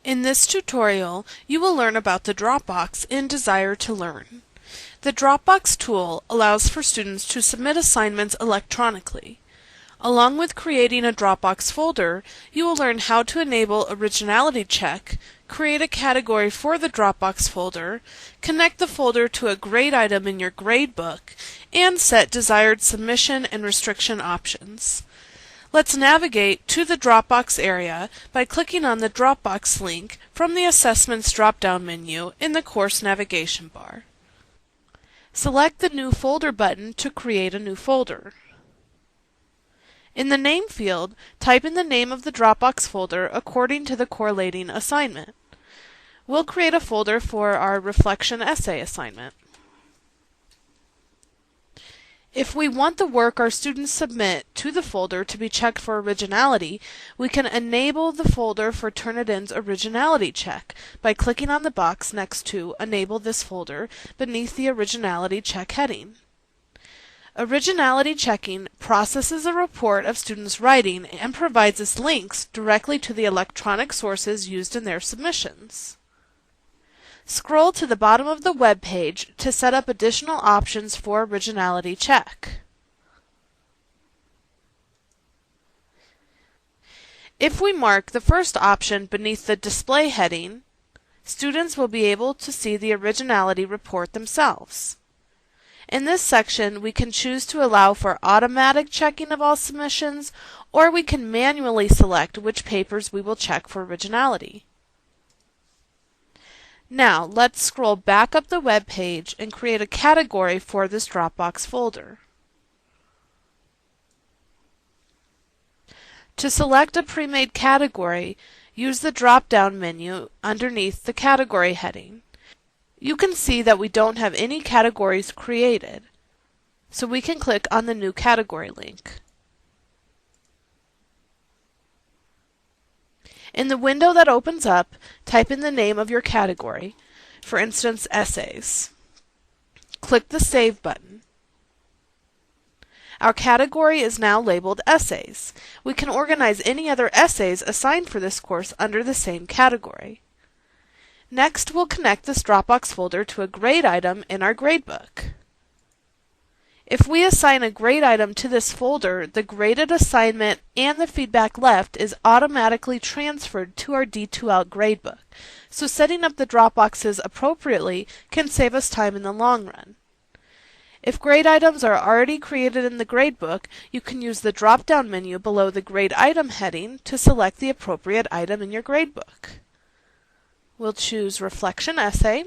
In this tutorial, you will learn about the Dropbox in Desire to Learn. The Dropbox tool allows for students to submit assignments electronically. Along with creating a Dropbox folder, you will learn how to enable Originality Check, create a category for the Dropbox folder, connect the folder to a grade item in your gradebook, and set desired submission and restriction options. Let's navigate to the Dropbox area by clicking on the Dropbox link from the Assessments drop-down menu in the course navigation bar. Select the New Folder button to create a new folder. In the Name field, type in the name of the Dropbox folder according to the correlating assignment. We'll create a folder for our reflection essay assignment. If we want the work our students submit to the folder to be checked for originality, we can enable the folder for Turnitin's Originality Check by clicking on the box next to Enable this folder beneath the Originality Check heading. Originality checking processes a report of students' writing and provides us links directly to the electronic sources used in their submissions. Scroll to the bottom of the web page to set up additional options for Originality Check. If we mark the first option beneath the Display heading, students will be able to see the Originality report themselves. In this section, we can choose to allow for automatic checking of all submissions, or we can manually select which papers we will check for originality. Now, let's scroll back up the web page and create a category for this Dropbox folder. To select a pre-made category, use the drop-down menu underneath the category heading. You can see that we don't have any categories created, so we can click on the New Category link. In the window that opens up, type in the name of your category, for instance, Essays. Click the Save button. Our category is now labeled Essays. We can organize any other essays assigned for this course under the same category. Next, we'll connect this Dropbox folder to a grade item in our gradebook. If we assign a grade item to this folder, the graded assignment and the feedback left is automatically transferred to our D2L gradebook, so setting up the Dropboxes appropriately can save us time in the long run. If grade items are already created in the gradebook, you can use the drop-down menu below the Grade Item heading to select the appropriate item in your gradebook. We'll choose Reflection Essay.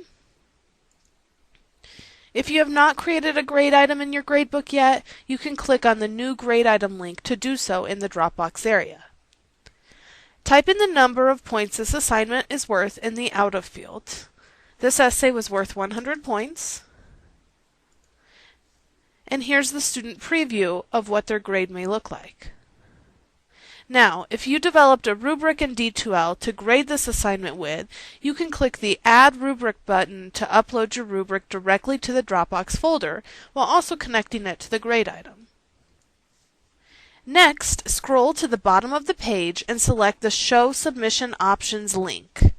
If you have not created a grade item in your gradebook yet, you can click on the New Grade Item link to do so in the Dropbox area. Type in the number of points this assignment is worth in the Out of field. This essay was worth 100 points. And here's the student preview of what their grade may look like. Now, if you developed a rubric in D2L to grade this assignment with, you can click the Add Rubric button to upload your rubric directly to the Dropbox folder, while also connecting it to the grade item. Next, scroll to the bottom of the page and select the Show Submission Options link.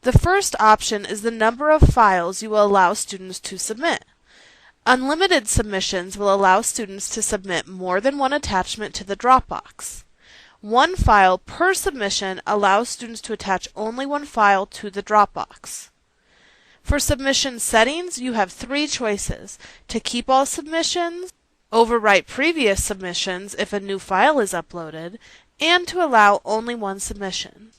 The first option is the number of files you will allow students to submit. Unlimited submissions will allow students to submit more than one attachment to the Dropbox. One file per submission allows students to attach only one file to the Dropbox. For submission settings, you have three choices: to keep all submissions, overwrite previous submissions if a new file is uploaded, and to allow only one submission.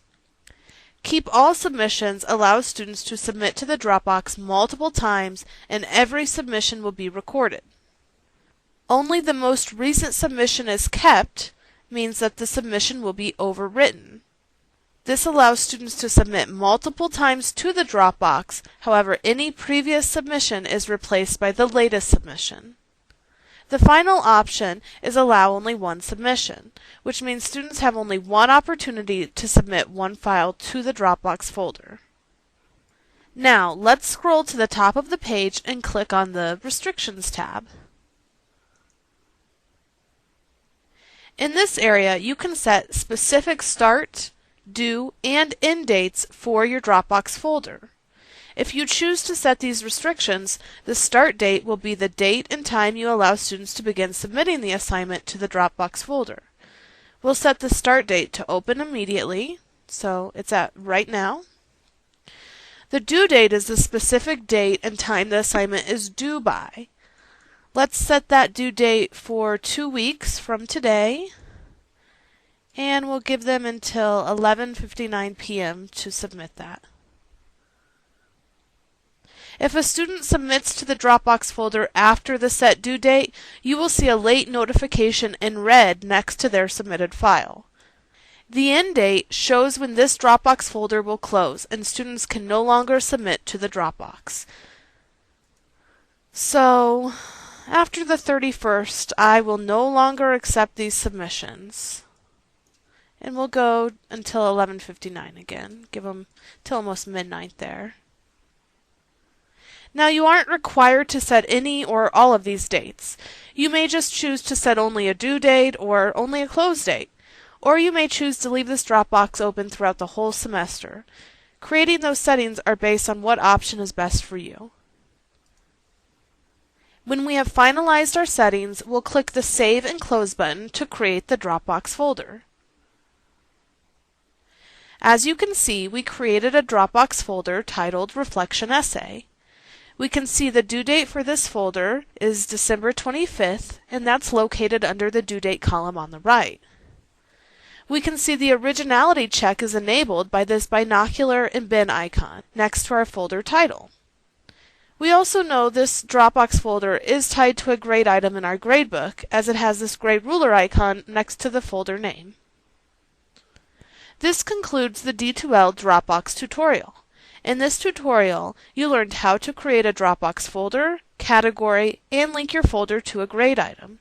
Keep all submissions allows students to submit to the Dropbox multiple times, and every submission will be recorded. Only the most recent submission is kept means that the submission will be overwritten. This allows students to submit multiple times to the Dropbox, however, any previous submission is replaced by the latest submission. The final option is allow only one submission, which means students have only one opportunity to submit one file to the Dropbox folder. Now, let's scroll to the top of the page and click on the Restrictions tab. In this area, you can set specific start, due, and end dates for your Dropbox folder. If you choose to set these restrictions, the start date will be the date and time you allow students to begin submitting the assignment to the Dropbox folder. We'll set the start date to open immediately, so it's at right now. The due date is the specific date and time the assignment is due by. Let's set that due date for 2 weeks from today, and we'll give them until 11:59 p.m. to submit that. If a student submits to the Dropbox folder after the set due date, you will see a late notification in red next to their submitted file. The end date shows when this Dropbox folder will close and students can no longer submit to the Dropbox. So, after the 31st, I will no longer accept these submissions. And we'll go until 11:59 again. Give them till almost midnight there. Now, you aren't required to set any or all of these dates. You may just choose to set only a due date or only a close date. Or you may choose to leave this Dropbox open throughout the whole semester. Creating those settings are based on what option is best for you. When we have finalized our settings, we'll click the Save and Close button to create the Dropbox folder. As you can see, we created a Dropbox folder titled Reflection Essay. We can see the due date for this folder is December 25th, and that's located under the due date column on the right. We can see the originality check is enabled by this binocular and bin icon next to our folder title. We also know this Dropbox folder is tied to a grade item in our gradebook, as it has this grade ruler icon next to the folder name. This concludes the D2L Dropbox tutorial. In this tutorial, you learned how to create a Dropbox folder, category, and link your folder to a grade item.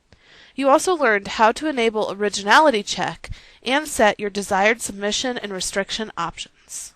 You also learned how to enable Originality Check and set your desired submission and restriction options.